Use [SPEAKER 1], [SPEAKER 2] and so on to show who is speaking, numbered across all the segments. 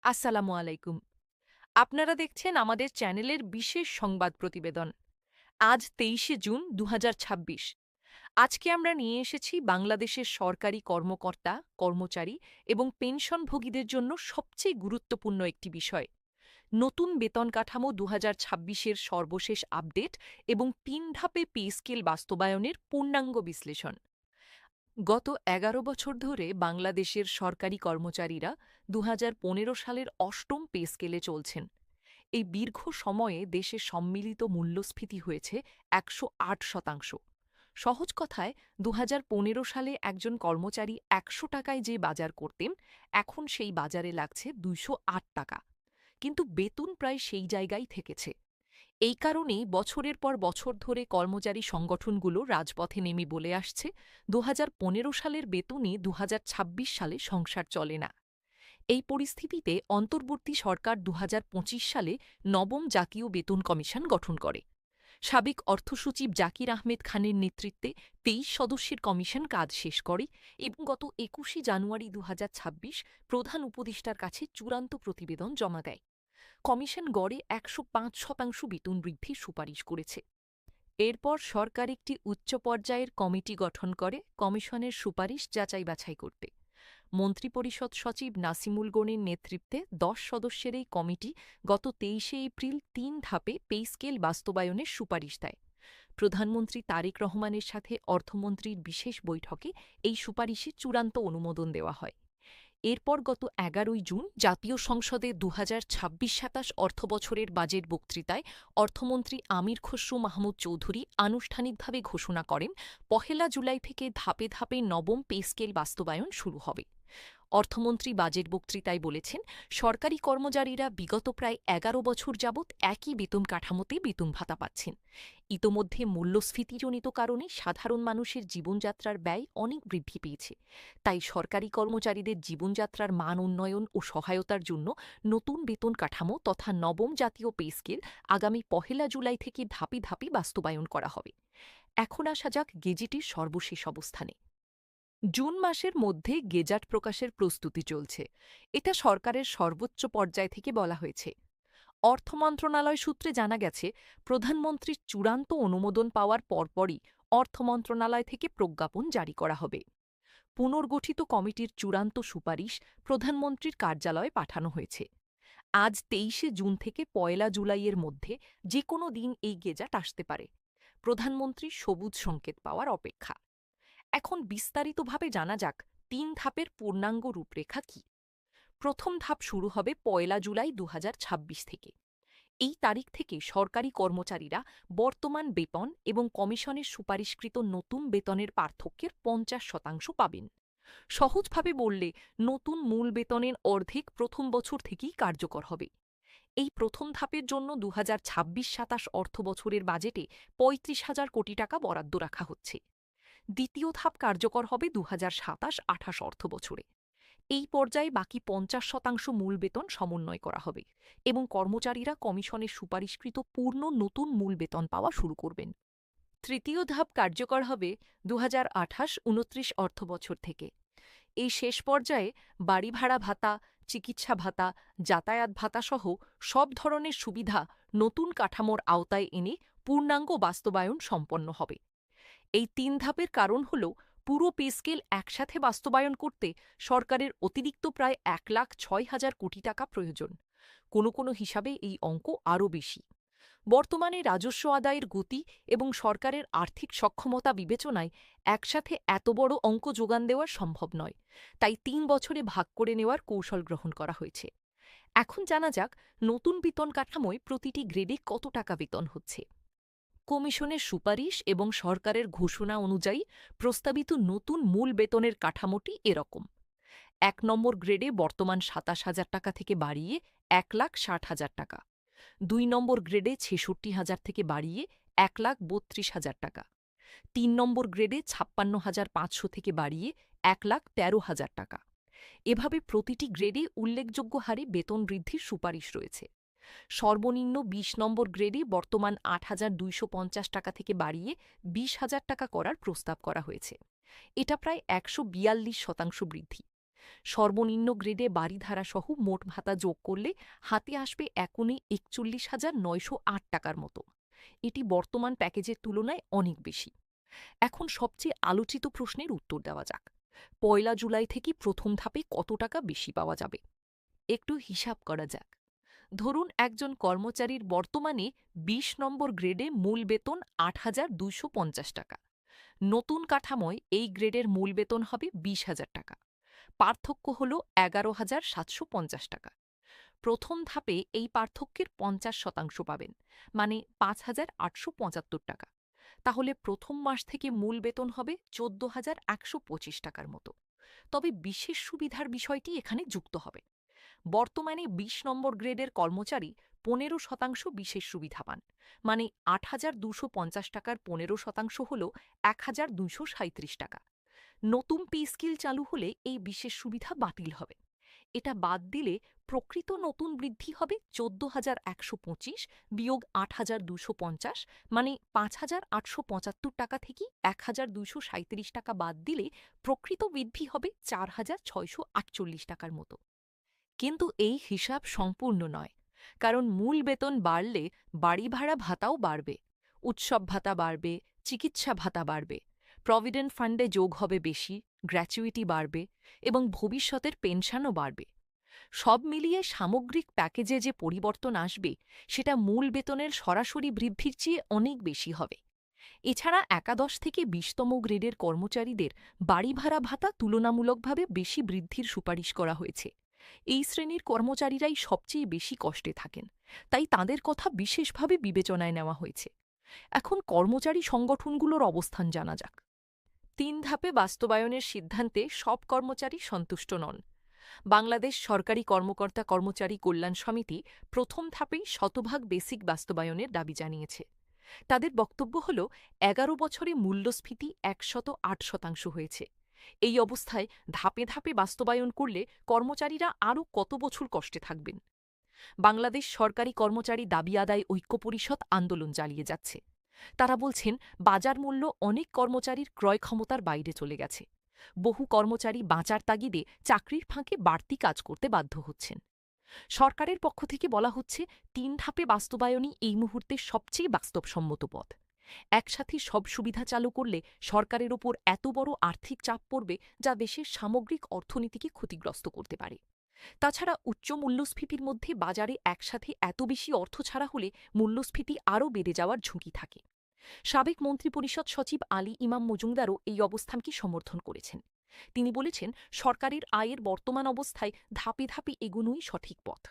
[SPEAKER 1] আসসালামু আলাইকুম। আপনারা দেখছেন আমাদের চ্যানেলের বিশেষ সংবাদ প্রতিবেদন। আজ ২৩শে জুন ২০২৬। আজকে আমরা নিয়ে এসেছি বাংলাদেশের সরকারি কর্মকর্তা, কর্মচারী এবং পেনশনভোগীদের জন্য সবচেয়ে গুরুত্বপূর্ণ একটি বিষয়। নতুন বেতন কাঠামো ২০২৬-এর সর্বশেষ আপডেট এবং ৩ ধাপে পে স্কেল বাস্তবায়নের পূর্ণাঙ্গ বিশ্লেষণ। গত ১১ বছর ধরে বাংলাদেশের সরকারি কর্মচারীরা ২০১৫ সালের অষ্টম পে স্কেলে চলছেন। এই দীর্ঘ সময়ে দেশে সম্মিলিত মূল্যস্ফীতি হয়েছে ১০৮%। সহজ কথায় ২০১৫ সালে একজন কর্মচারী ১০০ টাকায় যে বাজার করতেন, এখন সেই বাজারে লাগছে ২০৮ টাকা। কিন্তু বেতন প্রায় সেই জায়গায় থেকেছে। এই কারণেই বছরের পর বছর ধরে কর্মচারী সংগঠনগুলো রাজপথে নেমে বলে আসছে ২০১৫ সালের বেতনে ২০২৬ সালে সংসার চলে না। এই পরিস্থিতিতে অন্তর্বর্তী সরকার ২০২৫ সালে নবম জাতীয় বেতন কমিশন গঠন করে। সাবেক অর্থসচিব জাকির আহমেদ খানের নেতৃত্বে ২৩ সদস্যের কমিশন কাজ শেষ করে এবং গত ২১শে জানুয়ারি ২০২৬ প্রধান উপদেষ্টার কাছে চূড়ান্ত প্রতিবেদন জমা দেয়। কমিশন গড়ে ১০৫% বেতন বৃদ্ধির সুপারিশ করেছে। এরপর সরকার একটি উচ্চ পর্যায়ের কমিটি গঠন করে কমিশনের সুপারিশ যাচাই বাছাই করতে। মন্ত্রিপরিষদ সচিব নাসিমুল গনির নেতৃত্বে ১০ সদস্যের এই কমিটি গত ২৩শে এপ্রিল ৩ ধাপে পে স্কেল বাস্তবায়নের সুপারিশ দেয়। প্রধানমন্ত্রী তারেক রহমানের সাথে অর্থমন্ত্রীর বিশেষ বৈঠকে এই সুপারিশে চূড়ান্ত অনুমোদন দেওয়া হয়। এরপর গত ১১ই জুন জাতীয় সংসদে ২০২৬-২৭ অর্থবছরের বাজেট বক্তৃতায় অর্থমন্ত্রী আমির খসরু মাহমুদ চৌধুরী আনুষ্ঠানিকভাবে ঘোষণা করেন ১লা জুলাই থেকে ধাপে ধাপে নবম পে স্কেল বাস্তবায়ন শুরু হবে। অর্থমন্ত্রী বাজেট বক্তৃতায় বলেছেন, সরকারি কর্মচারীরা বিগত প্রায় ১১ বছর যাবৎ একই বেতন কাঠামোতে বেতন ভাতা পাচ্ছেন। ইতোমধ্যে মূল্যস্ফীতিজনিত কারণে সাধারণ মানুষের জীবনযাত্রার ব্যয় অনেক বৃদ্ধি পেয়েছে। তাই সরকারি কর্মচারীদের জীবনযাত্রার মান উন্নয়ন ও সহায়তার জন্য নতুন বেতন কাঠামো তথা নবম জাতীয় পে স্কেল আগামী ১লা জুলাই থেকে ধাপে ধাপে বাস্তবায়ন করা হবে। এখন আসা যাক গেজেটের সর্বশেষ অবস্থানে। জুন মাসের মধ্যে গেজাট প্রকাশের প্রস্তুতি চলছে। এটা সরকারের সর্বোচ্চ পর্যায় থেকে বলা হয়েছে। অর্থ মন্ত্রণালয় সূত্রে জানা গেছে, প্রধানমন্ত্রীর চূড়ান্ত অনুমোদন পাওয়ার পরপরই অর্থ মন্ত্রণালয় থেকে প্রজ্ঞাপন জারি করা হবে। পুনর্গঠিত কমিটির চূড়ান্ত সুপারিশ প্রধানমন্ত্রীর কার্যালয়ে পাঠানো হয়েছে। আজ ২৩শে জুন থেকে ১লা জুলাইয়ের মধ্যে যে কোনো দিন এই গেজাট আসতে পারে। প্রধানমন্ত্রী সবুজ সংকেত পাওয়ার অপেক্ষা। এখন বিস্তারিতভাবে জানা যাক ৩ ধাপের পূর্ণাঙ্গ রূপরেখা কি। প্রথম ধাপ শুরু হবে ১লা জুলাই ২০২৬ থেকে। এই তারিখ থেকে সরকারি কর্মচারীরা বর্তমান বেতন এবং কমিশনের সুপারিশকৃত নতুন বেতনের পার্থক্যের ৫০% পাবেন। সহজভাবে বললে, নতুন মূল বেতনের অর্ধেক প্রথম বছর থেকেই কার্যকর হবে। এই প্রথম ধাপের জন্য ২০২৬-২৭ অর্থবছরের বাজেটে ৩৫,০০০ কোটি টাকা বরাদ্দ রাখা হচ্ছে। দ্বিতীয় ধাপ কার্যকর হবে ২০২৭-২৮ অর্থবছরে। এই পর্যায়ে বাকি ৫০% মূল বেতন সমন্বয় করা হবে এবং কর্মচারীরা কমিশনের সুপারিশকৃত পূর্ণ নতুন মূল বেতন পাওয়া শুরু করবেন। তৃতীয় ধাপ কার্যকর হবে ২০২৮-২৯ অর্থবছর থেকে। এই শেষ পর্যায়ে বাড়ি ভাড়া ভাতা, চিকিৎসা ভাতা, যাতায়াত ভাতা সহ সব ধরনের সুবিধা নতুন কাঠামোর আওতায় এনে পূর্ণাঙ্গ বাস্তবায়ন সম্পন্ন হবে। এই ৩ ধাপের কারণ হল, পুরো পে স্কেল একসাথে বাস্তবায়ন করতে সরকারের অতিরিক্ত প্রায় ১,০৬,০০০ কোটি টাকা প্রয়োজন। কোনো কোনো হিসাবে এই অঙ্ক আরও বেশি। বর্তমানে রাজস্ব আদায়ের গতি এবং সরকারের আর্থিক সক্ষমতা বিবেচনায় একসাথে এত বড় অঙ্ক যোগান দেওয়া সম্ভব নয়। তাই ৩ বছরে ভাগ করে নেওয়ার কৌশল গ্রহণ করা হয়েছে। এখন জানা যাক, নতুন বেতন কাঠামোয় প্রতিটি গ্রেডে কত টাকা বেতন হচ্ছে। কমিশনের সুপারিশ এবং সরকারের ঘোষণা অনুযায়ী প্রস্তাবিত নতুন মূল বেতনের কাঠামোটি এরকম: ১ নম্বর গ্রেডে বর্তমান ২৭,০০০ টাকা থেকে বাড়িয়ে ১,৬০,০০০ টাকা। ২ নম্বর গ্রেডে ৬৬,০০০ থেকে বাড়িয়ে ১,৩২,০০০ টাকা। ৩ নম্বর গ্রেডে ৫৬,৫০০ থেকে বাড়িয়ে ১,১৩,০০০ টাকা। এভাবে প্রতিটি গ্রেডে উল্লেখযোগ্য হারে বেতন বৃদ্ধির সুপারিশ রয়েছে। সর্বনিম্ন ২০ নম্বর গ্রেডে বর্তমান ৮,২৫০ টাকা থেকে বাড়িয়ে ২০,০০০ টাকা করার প্রস্তাব করা হয়েছে। এটা প্রায় ১৪২% বৃদ্ধি। সর্বনিম্ন গ্রেডে বাড়িধারা সহ মোট ভাতা যোগ করলে হাতে আসবে এখনই ৪১,৯০৮ টাকার মতো। এটি বর্তমান প্যাকেজের তুলনায় অনেক বেশি। এখন সবচেয়ে আলোচিত প্রশ্নের উত্তর দেওয়া যাক। ১ জুলাই থেকে প্রথম ধাপে কত টাকা বেশি পাওয়া যাবে? একটু হিসাব করা যাক। ধরুন একজন কর্মচারীর বর্তমানে ২০ নম্বর গ্রেডে মূল বেতন ৮,২৫০ টাকা। নতুন কাঠামোয় এই গ্রেডের মূল বেতন হবে ২০,০০০ টাকা। পার্থক্য হল ১১,৭৫০ টাকা। প্রথম ধাপে এই পার্থক্যের ৫০% পাবেন, মানে ৫,৮৭৫ টাকা। তাহলে প্রথম মাস থেকে মূল বেতন হবে ১৪,১২৫ টাকার মতো। তবে বিশেষ সুবিধার বিষয়টি এখানে যুক্ত হবে। বর্তমানে ২০ নম্বর গ্রেডের কর্মচারী ১৫% বিশেষ সুবিধা পান, মানে ৮,২৫০ টাকার ১৫% হল ১,২৩৭ টাকা। নতুন পে স্কেল চালু হলে এই বিশেষ সুবিধা বাতিল হবে। এটা বাদ দিলে প্রকৃত নতুন বৃদ্ধি হবে ১৪,১২৫ বিয়োগ ৮,২৫০, মানে ৫,৮৭৫ টাকা থেকে ১,২৩৭ টাকা বাদ দিলে প্রকৃত বৃদ্ধি হবে ৪,৬৪৮ টাকার মতো। কিন্তু এই হিসাব সম্পূর্ণ নয়, কারণ মূল বেতন বাড়লে বাড়ি ভাড়া ভাতাও বাড়বে, উৎসব ভাতা বাড়বে, চিকিৎসা ভাতা বাড়বে, প্রভিডেন্ট ফান্ডে যোগ হবে বেশি, গ্র্যাচুইটি বাড়বে এবং ভবিষ্যতের পেনশনও বাড়বে। সব মিলিয়ে সামগ্রিক প্যাকেজে যে পরিবর্তন আসবে সেটা মূল বেতনের সরাসরি বৃদ্ধির চেয়ে অনেক বেশি হবে। এছাড়া একাদশ থেকে ২০তম গ্রেডের কর্মচারীদের বাড়ি ভাড়া ভাতা তুলনামূলকভাবে বেশি বৃদ্ধির সুপারিশ করা হয়েছে। এই শ্রেণীর কর্মচারীরাই সবচেয়ে বেশি কষ্টে থাকেন, তাই তাদের কথা বিশেষভাবে বিবেচনায় নেওয়া হয়েছে। এখন কর্মচারী সংগঠনগুলোর অবস্থান জানা যাক। ৩ ধাপে বাস্তবায়নের সিদ্ধান্তে সব কর্মচারী সন্তুষ্ট নন। বাংলাদেশ সরকারি কর্মকর্তা কর্মচারী কল্যাণ সমিতি প্রথম ধাপেই শতভাগ বেসিক বাস্তবায়নের দাবি জানিয়েছে। তাদের বক্তব্য হল ১১ বছরে মূল্যস্ফীতি ১০৮% হয়েছে। এই অবস্থায় ধাপে ধাপে বাস্তবায়ন করলে কর্মচারীরা আরও কত বছর কষ্টে থাকবেন? বাংলাদেশ সরকারি কর্মচারী দাবি আদায় ঐক্য পরিষদ আন্দোলন চালিয়ে যাচ্ছে। তারা বলছেন বাজার মূল্য অনেক কর্মচারীর ক্রয় ক্ষমতার বাইরে চলে গেছে। বহু কর্মচারী বাঁচার তাগিদে চাকরির ফাঁকে বাড়তি কাজ করতে বাধ্য হচ্ছেন। সরকারের পক্ষ থেকে বলা হচ্ছে ৩ ধাপে বাস্তবায়নই এই মুহূর্তে সবচেয়ে বাস্তবসম্মত পথ। একসাথে সব সুবিধা চালু করলে সরকারের ওপর এত বড় আর্থিক চাপ পড়বে যা দেশের সামগ্রিক অর্থনীতিকে ক্ষতিগ্রস্ত করতে পারে। তাছাড়া উচ্চ মূল্যস্ফীতির মধ্যে বাজারে একসাথে এত বেশি অর্থ ছাড়া হলে মূল্যস্ফীতি আরও বেড়ে যাওয়ার ঝুঁকি থাকে। সাবেক মন্ত্রিপরিষদ সচিব আলী ইমাম মজুমদারও এই অবস্থানকে সমর্থন করেছেন। তিনি বলেছেন, সরকারের আয়ের বর্তমান অবস্থায় ধাপে ধাপে এগোনোই সঠিক পথ।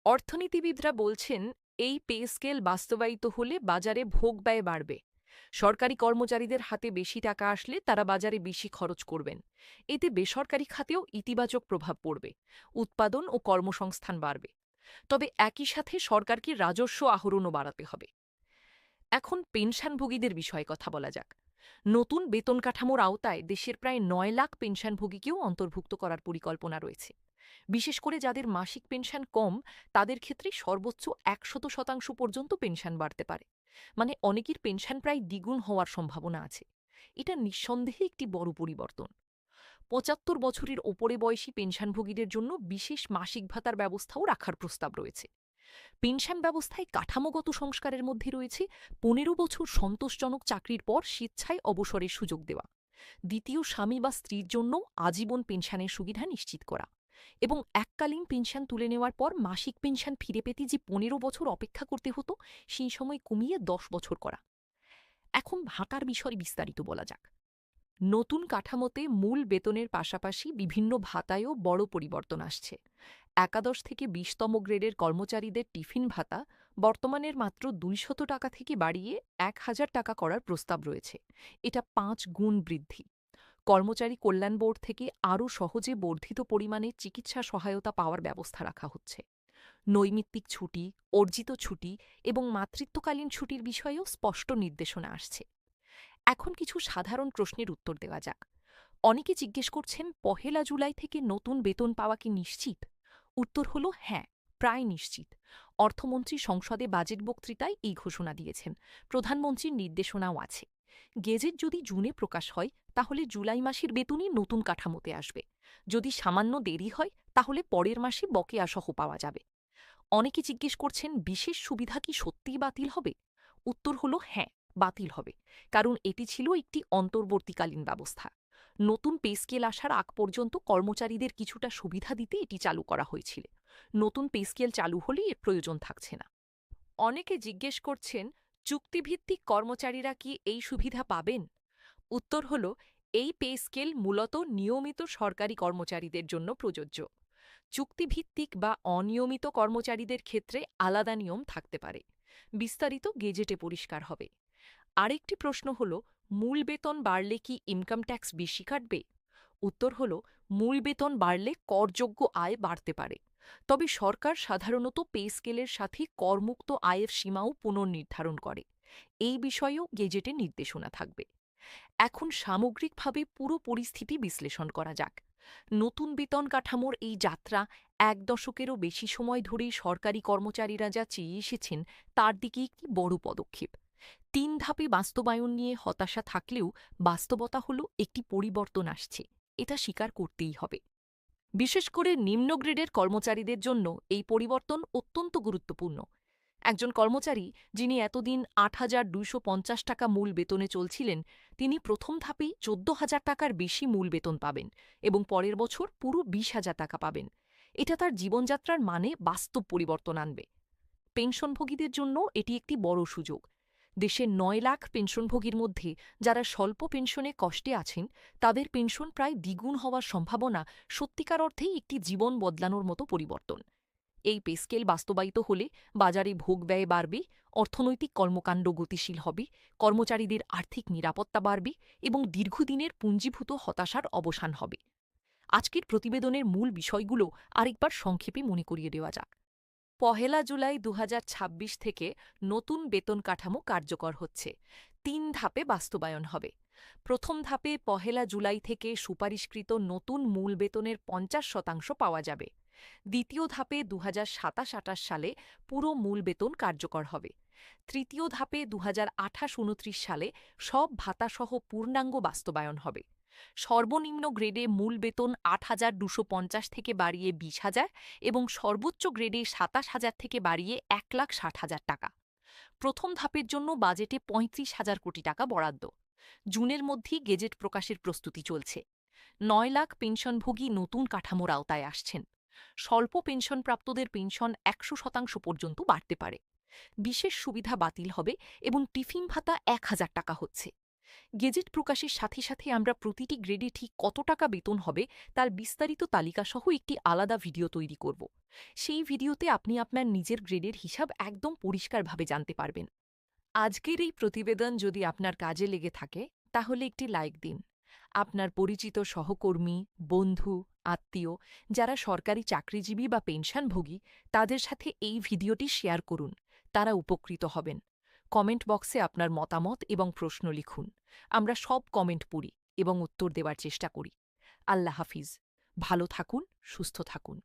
[SPEAKER 1] অর্থনীতিবিদরা বলছেন, এই পে স্কেল বাস্তবায়িত হলে বাজারে ভোগ ব্যয় বাড়বে। সরকারি কর্মচারীদের হাতে বেশি টাকা আসলে তারা বাজারে বেশি খরচ করবেন। এতে বেসরকারি খাতেও ইতিবাচক প্রভাব পড়বে, উৎপাদন ও কর্মসংস্থান বাড়বে। তবে একই সাথে সরকারকে রাজস্ব আহরণও বাড়াতে হবে। এখন পেনশনভোগীদের বিষয়ে কথা বলা যাক। নতুন বেতন কাঠামোর আওতায় দেশের প্রায় ৯ লাখ পেনশনভোগীকেও অন্তর্ভুক্ত করার পরিকল্পনা রয়েছে। বিশেষ করে যাদের মাসিক পেনশন কম, তাদের ক্ষেত্রে সর্বোচ্চ ১০০% পর্যন্ত পেনশন বাড়তে পারে, মানে অনেকের পেনশন প্রায় দ্বিগুণ হওয়ার সম্ভাবনা আছে। এটা নিঃসন্দেহে একটি বড় পরিবর্তন। ৭৫ বছরের ওপরে বয়সী পেনশনভোগীদের জন্য বিশেষ মাসিক ভাতার ব্যবস্থাও রাখার প্রস্তাব রয়েছে। পেনশন ব্যবস্থায় কাঠামোগত সংস্কারের মধ্যে রয়েছে ১৫ বছর সন্তোষজনক চাকরির পর স্বেচ্ছায় অবসরের সুযোগ দেওয়া, দ্বিতীয় স্বামী বা স্ত্রীর জন্য আজীবন পেনশনের সুবিধা নিশ্চিত করা এবং এককালীন পেনশন তুলে নেওয়ার পর মাসিক পেনশন ফিরে পেতে যে ১৫ বছর অপেক্ষা করতে হতো সেই সময় কমিয়ে ১০ বছর করা। এখন ভাতার বিষয়ে বিস্তারিত বলা যাক। নতুন কাঠামোতে মূল বেতনের পাশাপাশি বিভিন্ন ভাতায়ও বড় পরিবর্তন আসছে। একাদশ থেকে ২০তম গ্রেডের কর্মচারীদের টিফিন ভাতা বর্তমানের মাত্র ২০০ টাকা থেকে বাড়িয়ে ১,০০০ টাকা করার প্রস্তাব রয়েছে। এটা ৫ গুণ বৃদ্ধি। কর্মচারী কল্যাণ বোর্ড থেকে আরও সহজে বর্ধিত পরিমাণে চিকিৎসা সহায়তা পাওয়ার ব্যবস্থা রাখা হচ্ছে। নৈমিত্তিক ছুটি, অর্জিত ছুটি এবং মাতৃত্বকালীন ছুটির বিষয়েও স্পষ্ট নির্দেশনা আসছে। এখন কিছু সাধারণ প্রশ্নের উত্তর দেওয়া যাক। অনেকে জিজ্ঞেস করছেন, ১ জুলাই থেকে নতুন বেতন পাওয়া কি নিশ্চিত? উত্তর হল হ্যাঁ, প্রায় নিশ্চিত। অর্থমন্ত্রী সংসদে বাজেট বক্তৃতায় এই ঘোষণা দিয়েছেন। প্রধানমন্ত্রীর নির্দেশনাও আছে। গেজেট যদি জুনে প্রকাশ হয় তাহলে জুলাই মাসের বেতনই নতুন কাঠামোতে আসবে। যদি সামান্য দেরি হয় তাহলে পরের মাসে বকেয়াসহ পাওয়া যাবে। অনেকে জিজ্ঞেস করছেন, বিশেষ সুবিধা কি সত্যিই বাতিল হবে? উত্তর হলো হ্যাঁ, বাতিল হবে। কারণ এটি ছিল একটি অন্তর্বর্তীকালীন ব্যবস্থা। নতুন পে স্কেল আসার আগ পর্যন্ত কর্মচারীদের কিছুটা সুবিধা দিতে এটি চালু করা হয়েছিল। নতুন পে স্কেল চালু হলে এর প্রয়োজন থাকছে না। অনেকে জিজ্ঞেস করছেন, চুক্তিভিত্তিক কর্মচারীরা কি এই সুবিধা পাবেন? উত্তর হল, এই পে স্কেল মূলত নিয়মিত সরকারি কর্মচারীদের জন্য প্রযোজ্য। চুক্তিভিত্তিক বা অনিয়মিত কর্মচারীদের ক্ষেত্রে আলাদা নিয়ম থাকতে পারে। বিস্তারিত গেজেটে পরিষ্কার হবে। আরেকটি প্রশ্ন হল, মূল বেতন বাড়লে কি ইনকাম ট্যাক্স বেশি কাটবে? উত্তর হল, মূল বেতন বাড়লে করযোগ্য আয় বাড়তে পারে। তবে সরকার সাধারণত পে স্কেলের সাথে করমুক্ত আয়ের সীমাও পুনর্নির্ধারণ করে। এই বিষয়েও গেজেটে নির্দেশনা থাকবে। এখন সামগ্রিকভাবে পুরো পরিস্থিতি বিশ্লেষণ করা যাক। নতুন বেতন কাঠামোর এই যাত্রা ১ দশকেরও বেশি সময় ধরেই সরকারি কর্মচারীরা যা চেয়ে এসেছেন তার দিকে একটি বড় পদক্ষেপ। ৩ ধাপে বাস্তবায়ন নিয়ে হতাশা থাকলেও বাস্তবতা হল একটি পরিবর্তন আসছে, এটা স্বীকার করতেই হবে। বিশেষ করে নিম্ন গ্রেডের কর্মচারীদের জন্য এই পরিবর্তন অত্যন্ত গুরুত্বপূর্ণ। একজন কর্মচারী যিনি এতদিন ৮,২৫০ টাকা মূল বেতনে চলছিলেন, তিনি প্রথম ধাপেই ১৪,০০০ টাকার বেশি মূল বেতন পাবেন এবং পরের বছর পুরো ২০,০০০ টাকা পাবেন। এটা তার জীবনযাত্রার মানে বাস্তব পরিবর্তন আনবে। পেনশনভোগীদের জন্য এটি একটি বড় সুযোগ। দেশের ৯ লাখ পেনশনভোগীর মধ্যে যারা স্বল্প পেনশনে কষ্টে আছেন, তাদের পেনশন প্রায় দ্বিগুণ হওয়ার সম্ভাবনা সত্যিকার অর্থেই একটি জীবন বদলানোর মতো পরিবর্তন। এই পে স্কেল বাস্তবায়িত হলে বাজারে ভোগব্যয় বাড়বে, অর্থনৈতিক কর্মকাণ্ড গতিশীল হবে, কর্মচারীদের আর্থিক নিরাপত্তা বাড়বে এবং দীর্ঘদিনের পুঞ্জীভূত হতাশার অবসান হবে। আজকের প্রতিবেদনের মূল বিষয়গুলো আরেকবার সংক্ষেপে মনে করিয়ে দেওয়া যাক। ১ জুলাই ২০২৬ থেকে নতুন বেতন কাঠামো কার্যকর হচ্ছে। ৩ ধাপে বাস্তবায়ন হবে। প্রথম ধাপে ১ জুলাই থেকে সুপারিশকৃত নতুন মূল বেতনের ৫০% পাওয়া যাবে। দ্বিতীয় ধাপে ২০২৭-২৮ সালে পুরো মূল বেতন কার্যকর হবে। তৃতীয় ধাপে ২০২৮-২৯ সালে সব ভাতাসহ পূর্ণাঙ্গ বাস্তবায়ন হবে। সর্বনিম্ন গ্রেডে মূল বেতন ৮,২৫০ থেকে বাড়িয়ে ২০,০০০ এবং সর্বোচ্চ গ্রেডে ২৭,০০০ থেকে বাড়িয়ে ১,৬০,০০০ টাকা। প্রথম ধাপের জন্য বাজেটে ৩৫,০০০ কোটি টাকা বরাদ্দ। জুনের মধ্যেই গেজেট প্রকাশের প্রস্তুতি চলছে। ৯ লাখ পেনশনভোগী নতুন কাঠামোর আওতায় আসছেন। স্বল্প পেনশনপ্রাপ্তদের পেনশন ১০০% পর্যন্ত বাড়তে পারে। বিশেষ সুবিধা বাতিল হবে এবং টিফিন ভাতা ১,০০০ টাকা হচ্ছে। গেজেট প্রকাশের সাথে সাথে আমরা প্রতিটি গ্রেডে ঠিক কত টাকা বেতন হবে তার বিস্তারিত তালিকাসহ একটি আলাদা ভিডিও তৈরি করব। সেই ভিডিওতে আপনি আপনার নিজের গ্রেডের হিসাব একদম পরিষ্কারভাবে জানতে পারবেন। আজকের এই প্রতিবেদন যদি আপনার কাজে লেগে থাকে তাহলে একটি লাইক দিন। আপনার পরিচিত সহকর্মী, বন্ধু, আত্মীয় যারা সরকারি চাকরিজীবী বা পেনশনভোগী, তাদের সাথে এই ভিডিওটি শেয়ার করুন। তারা উপকৃত হবেন। কমেন্ট বক্সে আপনার মতামত এবং প্রশ্ন লিখুন। আমরা সব কমেন্ট পড়ি এবং উত্তর দেওয়ার চেষ্টা করি। আল্লাহ হাফিজ। ভালো থাকুন, সুস্থ থাকুন।